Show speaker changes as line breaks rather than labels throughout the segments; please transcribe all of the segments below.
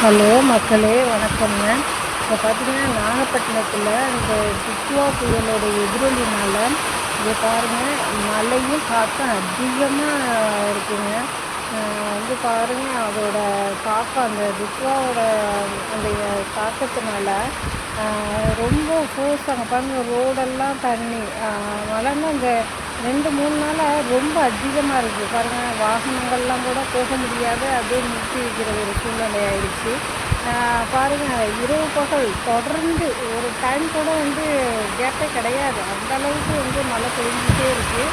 Hello மக்களே, வணக்கம்ங்க. இப்போ பார்த்தீங்கன்னா நாகப்பட்டினத்தில் இந்த டிட்வா புயலோட எதிரொலினால் இங்கே பாருங்கள், மழையும் காற்றும் அதிகமாக இருக்குங்க. பாருங்கள், அதோட தாக்கம் அந்த டிட்வாவோட அந்த தாக்கத்தினால ரொம்ப ஃபோர்ஸ். அங்கே பாருங்கள், ரோடெல்லாம் தண்ணி. மழைன்னா இந்த 2-3 நாளாக ரொம்ப அதிகமாக இருக்குது பாருங்கள். வாகனங்கள்லாம் கூட போக முடியாது, அப்படியே நிறுத்தி வைக்கிற ஒரு சூழ்நிலை ஆயிடுச்சு. பாருங்கள், இரவு பகல் தொடர்ந்து ஒரு டைம் கூட கேப்பே கிடையாது. அந்தளவுக்கு மழை பெஞ்சிட்டே இருக்குது.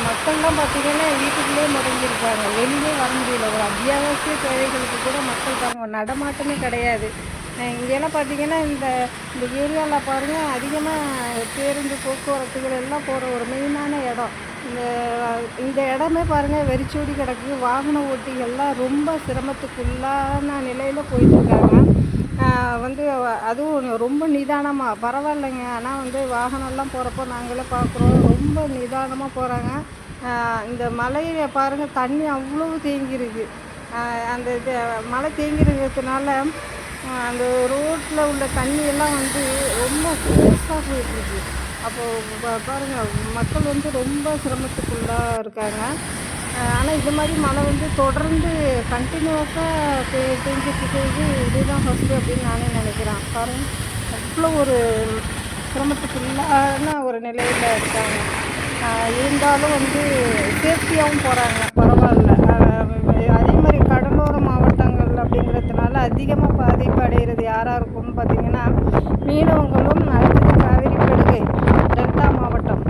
மக்கள்லாம் பார்த்திங்கன்னா வீட்டுக்குள்ளேயே முடங்கியிருக்காங்க, வெளியே வர முடியல. ஒரு அத்தியாவசிய தேவைகளுக்கு கூட மக்கள் பாருங்கள், நடமாட்டமே கிடையாது. இங்கெல்லாம் பார்த்திங்கன்னா இந்த ஏரியாவில் பாருங்கள், அதிகமாக பேருந்து போக்குவரத்துகள் எல்லாம் போகிற ஒரு மெயினான இடம். இந்த இடமே பாருங்கள் வெறிச்சோடி கிடக்கு. வாகன ஓட்டிகள்லாம் ரொம்ப சிரமத்துக்குள்ளான நிலையில் போயிட்டுருக்காங்க. அதுவும் ரொம்ப நிதானமாக பரவாயில்லைங்க. ஆனால் வாகனம்லாம் போகிறப்போ நாங்களே பார்க்குறோம், ரொம்ப நிதானமாக போகிறாங்க. இந்த மலையில் பாருங்கள், தண்ணி அவ்வளோ தேங்கியிருக்கு. அந்த மழை தேங்கியிருக்கிறதுனால அந்த ரோட்டில் உள்ள தண்ணியெல்லாம் ரொம்ப ஃபோர்ஸாக போயிட்டுருக்கு. அப்போது பாருங்கள், மக்கள் ரொம்ப சிரமத்துக்குள்ளாக இருக்காங்க. ஆனால் இது மாதிரி மழை தொடர்ந்து கண்டினியூஸாக பெஞ்சிட்டு இதுதான் ஃபஸ்ட்டு அப்படின்னு நானே நினைக்கிறேன். பாருங்கள், அவ்வளோ ஒரு சிரமத்துக்குள்ளான ஒரு நிலையில் இருக்காங்க. இருந்தாலும் சேஃப்டியாகவும் போகிறாங்க, பரவாயில்ல. அதே மாதிரி கடலோர மாவட்டங்கள் அப்படிங்கிறதுனால அதிகமாக பாதிப்பு அடைகிறது யாராக இருக்கும்னு பார்த்திங்கன்னா மீனவங்களும், அடுத்தது காவிரி படுகை டெல்டா மாவட்டம்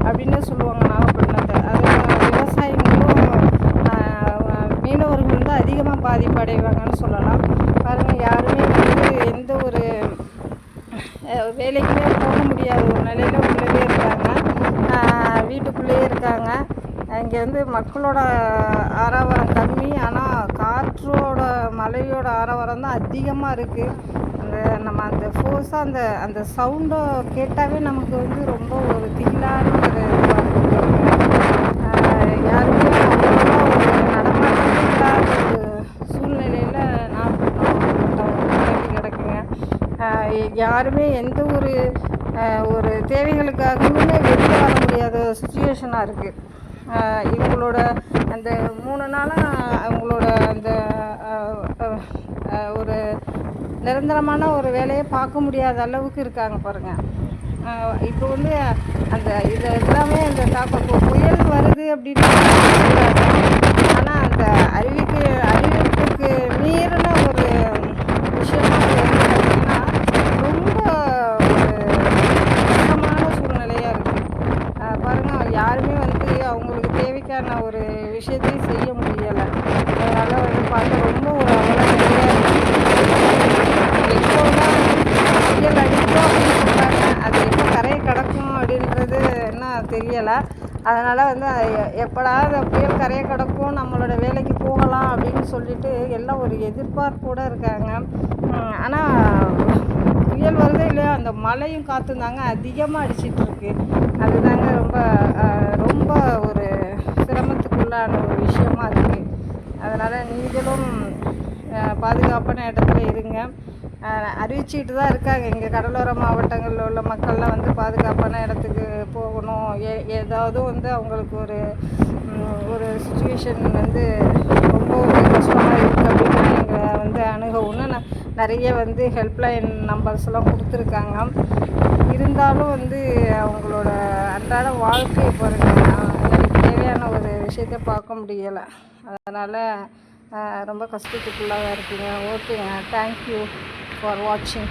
அப்படின்னு சொல்லுவாங்க நாகப்பட்டினத்தை. அது விவசாயிகளும் மீனவர்கள் அதிகமாக பாதிப்பு அடைவாங்கன்னு சொல்லலாம். பாருங்கள், யாருமே எந்த ஒரு வேலைக்குமே போக முடியாத ஒரு நிலையில் உள்ளவே இருக்காங்க, வீட்டுக்குள்ளேயே இருக்காங்க. இங்கே மக்களோட ஆரவாரம் கம்மி, ஆனால் காற்றோட மழையோட ஆரவாரம் தான் அதிகமாக இருக்குது. நம்ம அந்த ஃபோர்ஸாக அந்த சவுண்டை கேட்டாவே நமக்கு ரொம்ப ஒரு திகிலான ஒரு இதுவாக இருக்குது. யாருமே அவ்வளோவா ஒரு நடமாட்டமே இல்லாத ஒரு சூழ்நிலையில் நாகப்பட்டினம் கிடக்குங்க. யாருமே எந்த ஒரு தேவைகளுக்காகவுமே வெளியே வர முடியாத சுச்சுவேஷனாக இருக்குது. இவங்களோட அந்த 3 நாளாக அவங்களோட அந்த ஒரு நிரந்தரமான ஒரு வேலையை பார்க்க முடியாத அளவுக்கு இருக்காங்க பாருங்கள். இப்போ அந்த இது எல்லாமே அந்த தாக்கம் புயல் வருது அப்படின்னு சொல்கிறாங்க. ஆனால் அந்த அறிவிப்புக்கு மீறின ஒரு விஷயமாக பார்த்திங்கன்னா ரொம்ப ஒரு கஷ்டமான சூழ்நிலையாக இருக்குது. பாருங்கள், யாருமே அவங்களுக்கு தேவைக்கான ஒரு விஷயத்தையும் செய்ய முடியலை. அதனால் பார்க்க ரொம்ப ஒரு அவலநிலையாக இருக்குது. எப்போதான் புயல் அடிக்கும் அப்படின்னு சொல்கிறாங்க, அது எப்போ கரையை கடக்கும் அப்படின்றது என்ன தெரியலை. அதனால் எப்படா அந்த புயல் கரையை கடக்கும், நம்மளோட வேலைக்கு போகலாம் அப்படின்னு சொல்லிட்டு எல்லாம் ஒரு எதிர்பார்ப்போடு இருக்காங்க. ஆனால் புயல் வருதே இல்லையா, அந்த மழையும் காற்றும் தாங்க அதிகமாக அடிச்சிட்ருக்கு. அதுதாங்க ரொம்ப ஒரு சிரமத்துக்குள்ளான ஒரு விஷயமா இருக்குது. அதனால் நீங்களும் பாதுகாப்பான இடத்துல இருங்க. அறிவிச்சிட்டு தான் இருக்காங்க. இங்கே கடலோர மாவட்டங்களில் உள்ள மக்கள்லாம் பாதுகாப்பான இடத்துக்கு போகணும். ஏதாவது அவங்களுக்கு ஒரு சுச்சுவேஷன் ரொம்ப ஒரு கஷ்டமாக இருக்குது அப்படின்னா இங்கே அணுகவும் நிறைய ஹெல்ப்லைன் நம்பர்ஸ்லாம் கொடுத்துருக்காங்க. இருந்தாலும் அவங்களோட அன்றாட வாழ்க்கையை பாருங்கள், தேவையான ஒரு விஷயத்தை பார்க்க முடியலை. அதனால் ரொம்ப கஷ்டத்துக்குள்ளாக இருக்குங்க. ஓகேங்க, தேங்க்யூ ஃபார் வாட்சிங்.